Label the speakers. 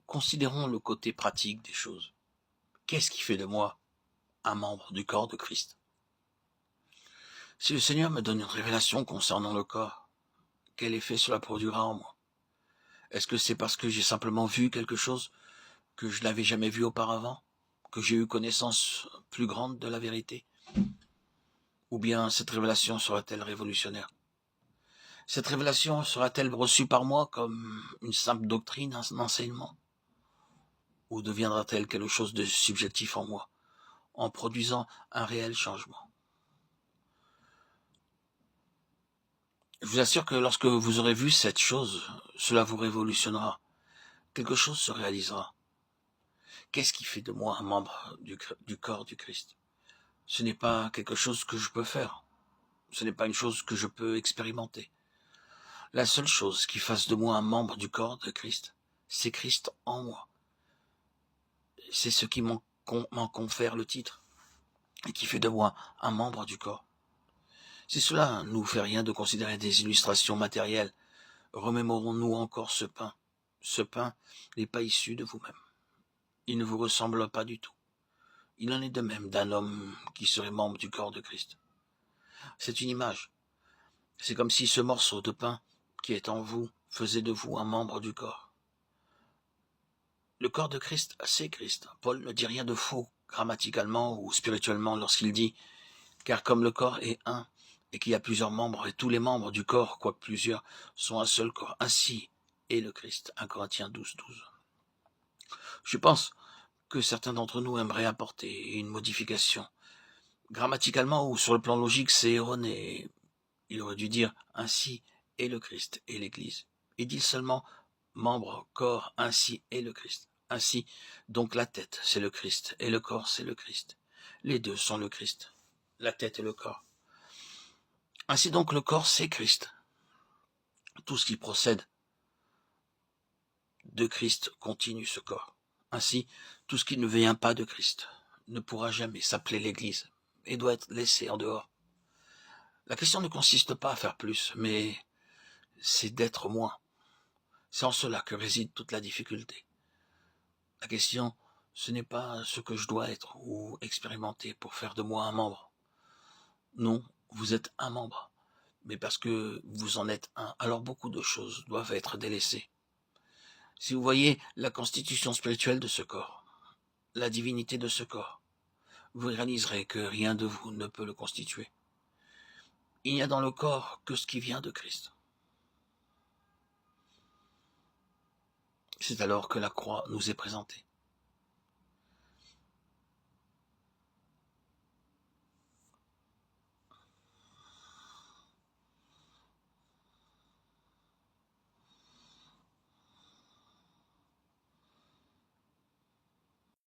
Speaker 1: Considérons le côté pratique des choses. Qu'est-ce qui fait de moi un membre du corps de Christ? Si le Seigneur me donne une révélation concernant le corps, quel effet cela produira en moi? Est-ce que c'est parce que j'ai simplement vu quelque chose que je n'avais jamais vu auparavant, que j'ai eu connaissance plus grande de la vérité? Ou bien cette révélation sera-t-elle révolutionnaire? Cette révélation sera-t-elle reçue par moi comme une simple doctrine, un enseignement? Ou deviendra-t-elle quelque chose de subjectif en moi, en produisant un réel changement? Je vous assure que lorsque vous aurez vu cette chose, cela vous révolutionnera. Quelque chose se réalisera. Qu'est-ce qui fait de moi un membre du corps du Christ? Ce n'est pas quelque chose que je peux faire. Ce n'est pas une chose que je peux expérimenter. La seule chose qui fasse de moi un membre du corps de Christ, c'est Christ en moi. C'est ce qui m'en confère le titre et qui fait de moi un membre du corps. Si cela ne nous fait rien de considérer des illustrations matérielles, remémorons-nous encore ce pain. Ce pain n'est pas issu de vous-même. Il ne vous ressemble pas du tout. Il en est de même d'un homme qui serait membre du corps de Christ. C'est une image. C'est comme si ce morceau de pain qui est en vous faisait de vous un membre du corps. Le corps de Christ, c'est Christ. Paul ne dit rien de faux, grammaticalement ou spirituellement, lorsqu'il dit « Car comme le corps est un, et qu'il y a plusieurs membres, et tous les membres du corps, quoique plusieurs, sont un seul corps, ainsi est le Christ. » 1 Corinthiens 12. Je pense que certains d'entre nous aimeraient apporter une modification. Grammaticalement ou sur le plan logique, c'est erroné. Il aurait dû dire « Ainsi est le Christ et l'Église ». Il dit seulement « membre, corps, ainsi est le Christ ». Ainsi, donc la tête, c'est le Christ, et le corps, c'est le Christ. Les deux sont le Christ, la tête et le corps. Ainsi donc, le corps, c'est Christ. Tout ce qui procède de Christ continue ce corps. Ainsi, tout ce qui ne vient pas de Christ ne pourra jamais s'appeler l'Église et doit être laissé en dehors. La question ne consiste pas à faire plus, mais c'est d'être moins. C'est en cela que réside toute la difficulté. La question, ce n'est pas ce que je dois être ou expérimenter pour faire de moi un membre. Non, vous êtes un membre, mais parce que vous en êtes un, alors beaucoup de choses doivent être délaissées. Si vous voyez la constitution spirituelle de ce corps, la divinité de ce corps, vous réaliserez que rien de vous ne peut le constituer. Il n'y a dans le corps que ce qui vient de Christ. C'est alors que la croix nous est présentée.